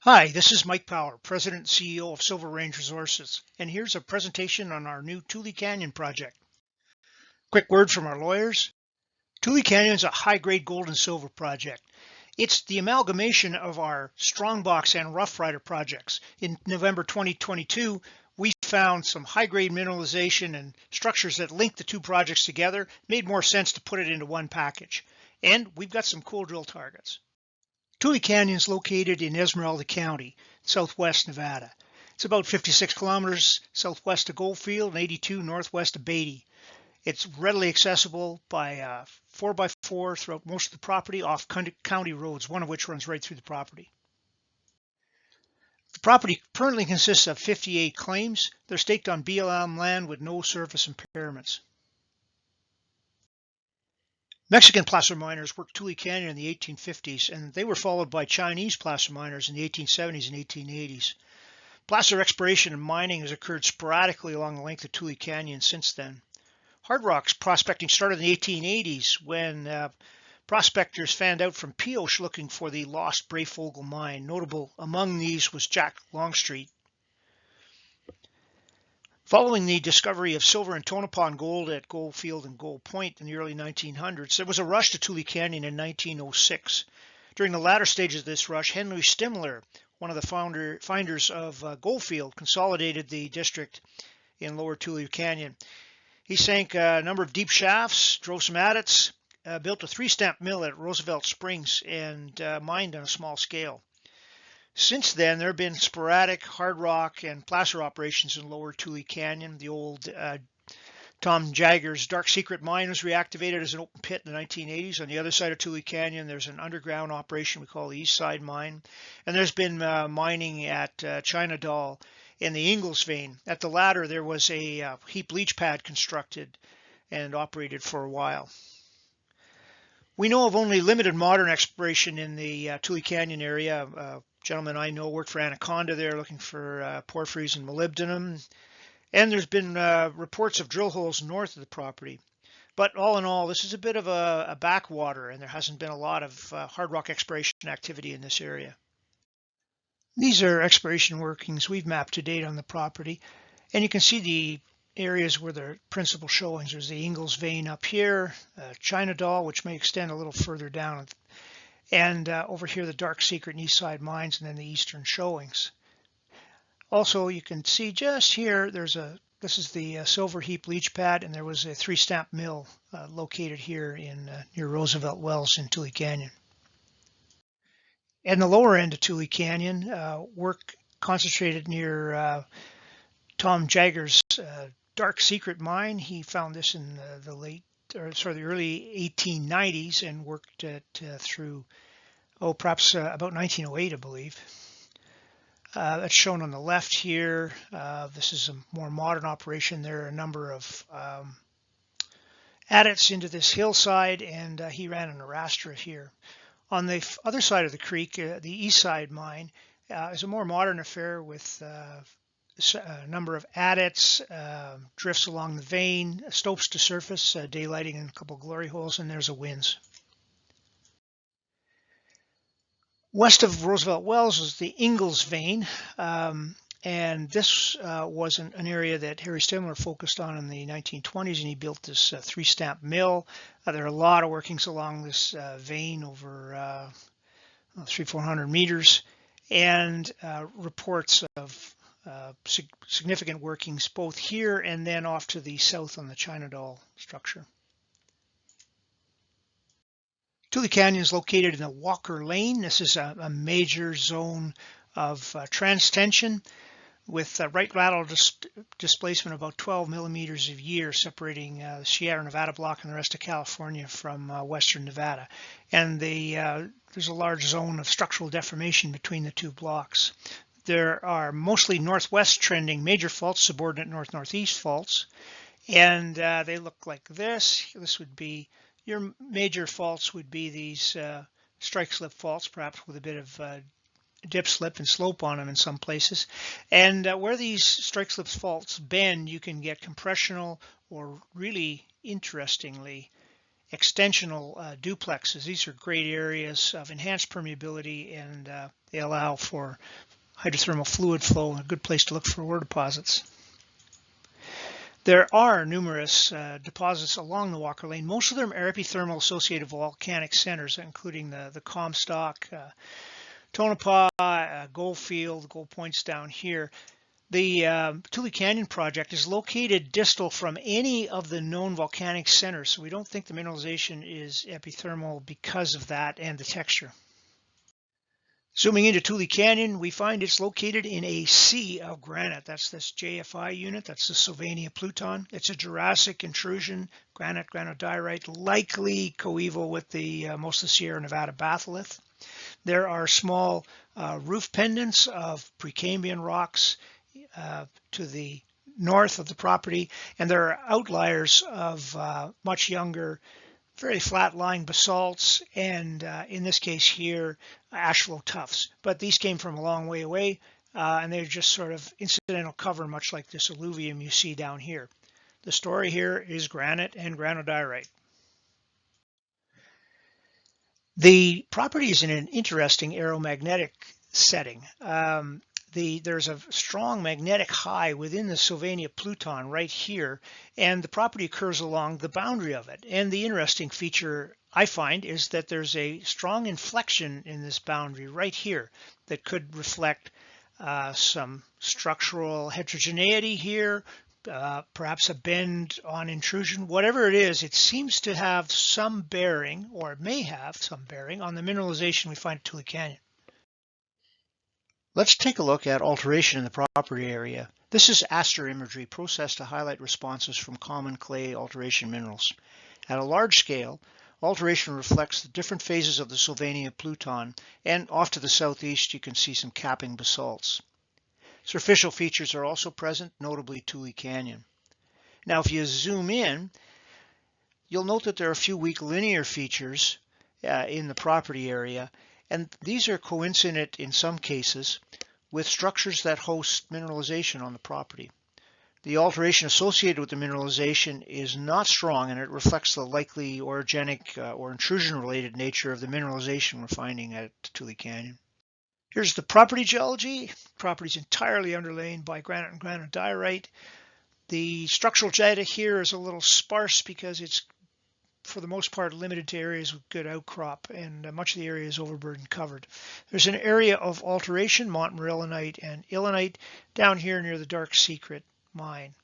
Hi, this is Mike Power, President and CEO of Silver Range Resources, and here's a presentation on our new Tule Canyon project. Quick word from our lawyers. Tule Canyon is a high-grade gold and silver project. It's the amalgamation of our Strongbox and Rough Rider projects. In November 2022, we found some high-grade mineralization and structures that link the two projects together. It made more sense to put it into one package. And we've got some cool drill targets. Tule Canyon is located in Esmeralda County, southwest Nevada. It's about 56 kilometers southwest of Goldfield and 82 northwest of Beatty. It's readily accessible by 4x4 throughout most of the property off county roads, one of which runs right through the property. The property currently consists of 58 claims. They're staked on BLM land with no surface impairments. Mexican placer miners worked Tule Canyon in the 1850s, and they were followed by Chinese placer miners in the 1870s and 1880s. Placer exploration and mining has occurred sporadically along the length of Tule Canyon since then. Hard rocks prospecting started in the 1880s when prospectors fanned out from Pioche looking for the lost Breyfogle mine. Notable among these was Jack Longstreet. Following the discovery of silver and Tonopah gold at Goldfield and Gold Point in the early 1900s, there was a rush to Tule Canyon in 1906. During the latter stages of this rush, Henry Stimler, one of the finders of Goldfield, consolidated the district in lower Tule Canyon. He sank a number of deep shafts, drove some adits, built a 3-stamp mill at Roosevelt Springs, and mined on a small scale. Since then, there have been sporadic hard rock and placer operations in lower Tule Canyon. The old Tom Jagger's Dark Secret mine was reactivated as an open pit in the 1980s. On the other side of Tule Canyon, there's an underground operation we call the East Side Mine. And there's been mining at China Doll in the Ingalls vein. At the latter, there was a heap leach pad constructed and operated for a while. We know of only limited modern exploration in the Tule Canyon area. Gentleman I know worked for Anaconda there looking for porphyries and molybdenum. And there's been reports of drill holes north of the property. But all in all, this is a bit of a backwater, and there hasn't been a lot of hard rock exploration activity in this area. These are exploration workings we've mapped to date on the property. And you can see the areas where the principal showings. There's the Ingalls vein up here, China Doll, which may extend a little further down, and over here the Dark Secret and East Side mines, and then the eastern showings. Also, you can see just here, this is the silver heap leach pad, and there was a 3-stamp mill located here in near Roosevelt Wells in Tule Canyon. And the lower end of Tule Canyon, work concentrated near Tom Jagger's Dark Secret mine. He found this in the early 1890s and worked it through, perhaps about 1908, I believe. That's shown on the left here. This is a more modern operation. There are a number of adits into this hillside, and he ran an arrastra here. On the other side of the creek, the East Side mine is a more modern affair with a number of adits, drifts along the vein, stopes to surface, daylighting, and a couple of glory holes, and there's a winze. West of Roosevelt Wells is the Ingalls vein, and this was an area that Harry Stimler focused on in the 1920s, and he built this 3-stamp mill. There are a lot of workings along this vein over 300-400 meters, and reports of significant workings both here and then off to the south on the China Doll structure. Tule Canyon is located in the Walker Lane. This is a major zone of transtension with right lateral displacement of about 12 millimeters a year, separating the Sierra Nevada block and the rest of California from western Nevada. And there's a large zone of structural deformation between the two blocks. There are mostly northwest trending major faults, subordinate north-northeast faults, and they look like this. This would be your major faults would be these strike slip faults, perhaps with a bit of dip slip and slope on them in some places. And where these strike slip faults bend, you can get compressional or, really interestingly, extensional duplexes. These are great areas of enhanced permeability and They allow for hydrothermal fluid flow, a good place to look for ore deposits. There are numerous deposits along the Walker Lane. Most of them are epithermal associated volcanic centers, including the Comstock, Tonopah, Goldfield, Gold Point's down here. The Tule Canyon project is located distal from any of the known volcanic centers, so we don't think the mineralization is epithermal because of that and the texture. Zooming into Tule Canyon, we find it's located in a sea of granite. That's this JFI unit. That's the Sylvania Pluton. It's a Jurassic intrusion, granodiorite, likely coeval with the most of the Sierra Nevada batholith. There are small roof pendants of Precambrian rocks to the north of the property, and there are outliers of much younger, very flat-lying basalts, and in this case here, ash flow tuffs. But these came from a long way away, and they're just sort of incidental cover, much like this alluvium you see down here. The story here is granite and granodiorite. The property is in an interesting aeromagnetic setting. There's a strong magnetic high within the Sylvania Pluton right here, and the property occurs along the boundary of it. And the interesting feature I find is that there's a strong inflection in this boundary right here that could reflect some structural heterogeneity here, perhaps a bend on intrusion. Whatever it is, it seems to have some bearing, or it may have some bearing, on the mineralization we find at Tule Canyon. Let's take a look at alteration in the property area. This is aster imagery processed to highlight responses from common clay alteration minerals. At a large scale, alteration reflects the different phases of the Sylvania Pluton, and off to the southeast you can see some capping basalts. Superficial features are also present, notably Tule Canyon. Now if you zoom in, you'll note that there are a few weak linear features in the property area, and these are coincident in some cases with structures that host mineralization on the property. The alteration associated with the mineralization is not strong, and it reflects the likely orogenic or intrusion-related nature of the mineralization we're finding at Tule Canyon. Here's the property geology. The property is entirely underlain by granite and granodiorite. The structural data here is a little sparse because it's for the most part limited to areas with good outcrop, and much of the area is overburden covered. There's an area of alteration, montmorillonite and illonite, down here near the Dark Secret mine.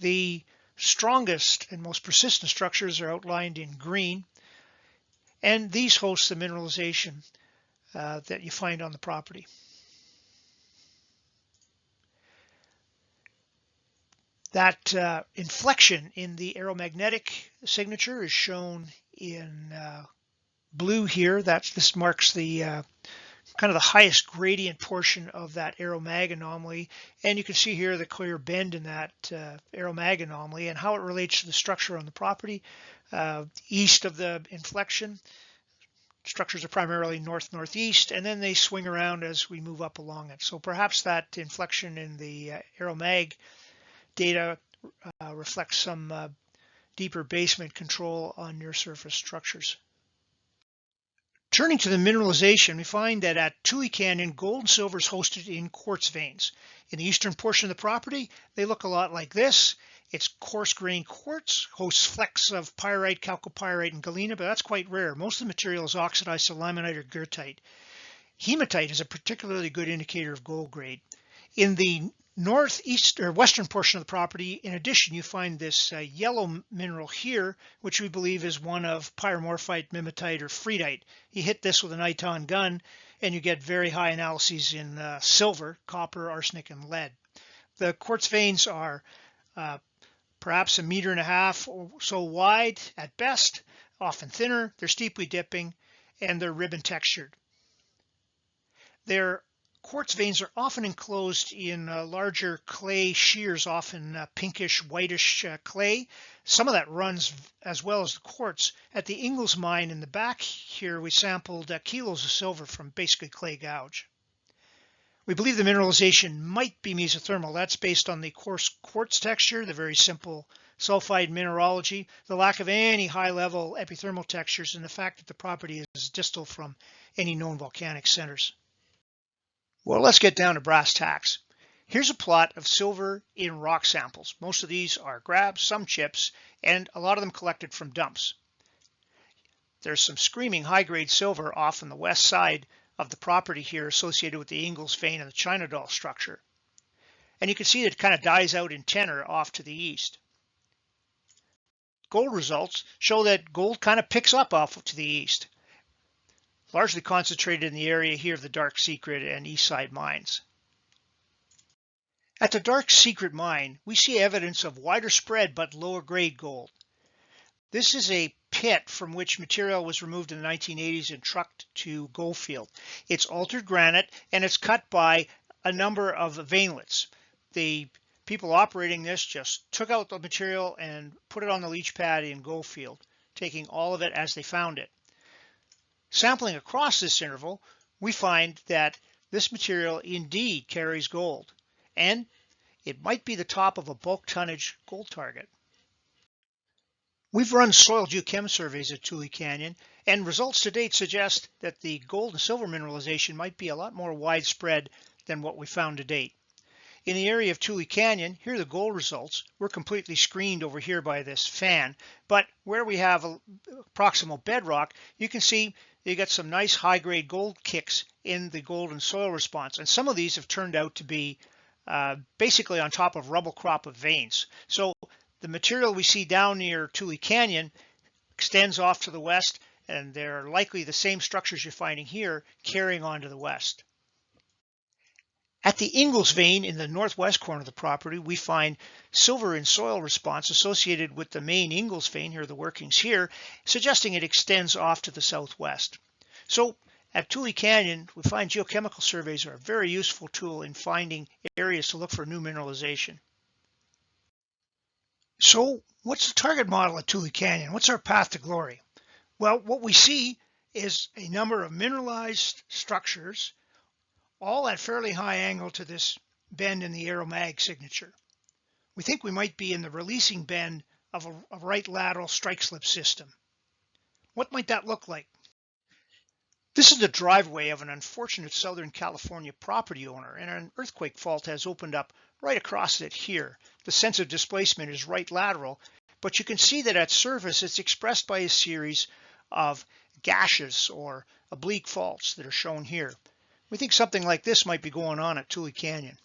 The strongest and most persistent structures are outlined in green, and these host the mineralization that you find on the property. That inflection in the aeromagnetic signature is shown in blue here. This marks the kind of the highest gradient portion of that aeromag anomaly, and you can see here the clear bend in that aeromag anomaly and how it relates to the structure on the property. East of the inflection, structures are primarily north-northeast, and then they swing around as we move up along it. So perhaps that inflection in the aeromag data reflects some deeper basement control on near surface structures. Turning to the mineralization, we find that at Tule Canyon, gold and silver is hosted in quartz veins. In the eastern portion of the property, they look a lot like this. It's coarse-grained quartz, hosts flecks of pyrite, chalcopyrite, and galena, but that's quite rare. Most of the material is oxidized to limonite or goethite. Hematite is a particularly good indicator of gold grade. In the northeast or western portion of the property, in addition, you find this yellow mineral here, which we believe is one of pyromorphite, mimetite, or freedite. You hit this with an iton gun, and you get very high analyses in silver, copper, arsenic, and lead. The quartz veins are perhaps 1.5 meters or so wide at best, often thinner. They're steeply dipping, and they're ribbon textured. Their quartz veins are often enclosed in larger clay shears, often pinkish, whitish clay. Some of that runs as well as the quartz. At the Ingalls mine in the back here, we sampled kilos of silver from basically clay gouge. We believe the mineralization might be mesothermal. That's based on the coarse quartz texture, the very simple sulfide mineralogy, the lack of any high-level epithermal textures, and the fact that the property is distal from any known volcanic centers. Well, let's get down to brass tacks. Here's a plot of silver in rock samples. Most of these are grabs, some chips, and a lot of them collected from dumps. There's some screaming high-grade silver off on the west side of the property here associated with the Ingalls vein and the China doll structure. And you can see that it kind of dies out in tenor off to the east. Gold results show that gold kind of picks up off to the east, largely concentrated in the area here of the Dark Secret and East Side mines. At the Dark Secret mine, we see evidence of wider spread but lower grade gold. This is a pit from which material was removed in the 1980s and trucked to Goldfield. It's altered granite and it's cut by a number of veinlets. The people operating this just took out the material and put it on the leach pad in Goldfield, taking all of it as they found it. Sampling across this interval, we find that this material indeed carries gold, and it might be the top of a bulk tonnage gold target. We've run soil geochem surveys at Tule Canyon, and results to date suggest that the gold and silver mineralization might be a lot more widespread than what we found to date. In the area of Tule Canyon, here are the gold results. We're completely screened over here by this fan, but where we have a proximal bedrock, you can see you got some nice high-grade gold kicks in the gold and soil response, and some of these have turned out to be basically on top of rubble crop of veins. So the material we see down near Tule Canyon extends off to the west, and they're likely the same structures you're finding here carrying on to the west. At the Ingalls vein in the northwest corner of the property, we find silver in soil response associated with the main Ingalls vein. Here are the workings here, suggesting it extends off to the southwest. So at Tule Canyon, we find geochemical surveys are a very useful tool in finding areas to look for new mineralization. So what's the target model at Tule Canyon? What's our path to glory? Well, what we see is a number of mineralized structures, all at fairly high angle to this bend in the aeromag signature. We think we might be in the releasing bend of a right lateral strike slip system. What might that look like? This is the driveway of an unfortunate Southern California property owner, and an earthquake fault has opened up right across it here. The sense of displacement is right lateral, but you can see that at surface it's expressed by a series of gashes or oblique faults that are shown here. We think something like this might be going on at Tule Canyon.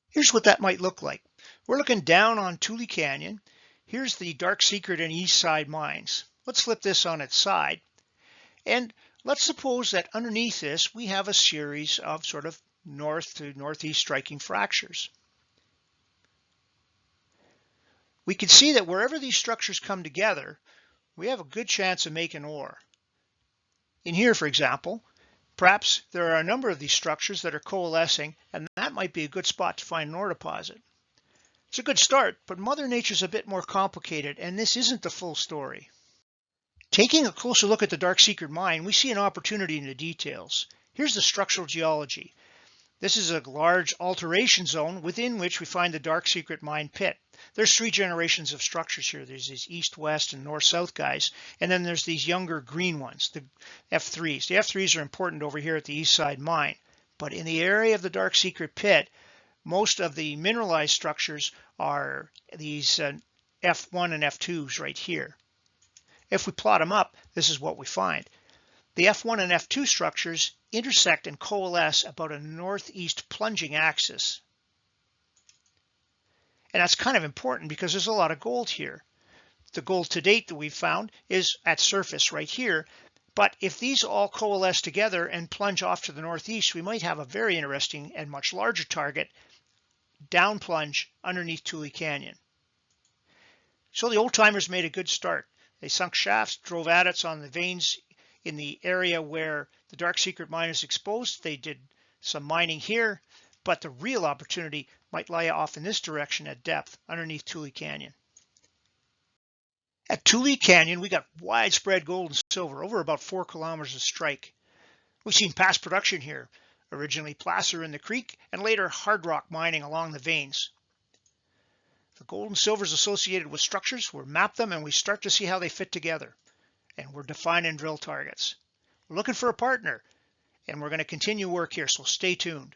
Here's what that might look like. We're looking down on Tule Canyon. Here's the Dark Secret and East Side mines. Let's flip this on its side. And let's suppose that underneath this, we have a series of sort of north to northeast striking fractures. We can see that wherever these structures come together, we have a good chance of making ore. In here, for example, perhaps there are a number of these structures that are coalescing, and that might be a good spot to find an ore deposit. It's a good start, but Mother Nature's a bit more complicated, and this isn't the full story. Taking a closer look at the Dark Secret mine, we see an opportunity in the details. Here's the structural geology. This is a large alteration zone within which we find the Dark Secret mine pit. There's three generations of structures here. There's these east, west, and north-south guys, and then there's these younger green ones, the F3s. The F3s are important over here at the East Side mine, but in the area of the Dark Secret pit, most of the mineralized structures are these F1 and F2s right here. If we plot them up, this is what we find. The F1 and F2 structures intersect and coalesce about a northeast plunging axis. And that's kind of important because there's a lot of gold here. The gold to date that we've found is at surface right here. But if these all coalesce together and plunge off to the northeast, we might have a very interesting and much larger target down plunge underneath Tule Canyon. So the old timers made a good start. They sunk shafts, drove adits on the veins in the area where the Dark Secret mine is exposed. They did some mining here, but the real opportunity might lie off in this direction at depth underneath Tule Canyon. At Tule Canyon, we got widespread gold and silver, over about 4 kilometers of strike. We've seen past production here, originally placer in the creek and later hard rock mining along the veins. The gold and silver is associated with structures. We'll map them and we start to see how they fit together. And we're defining drill targets. We're looking for a partner, and we're going to continue work here, so stay tuned.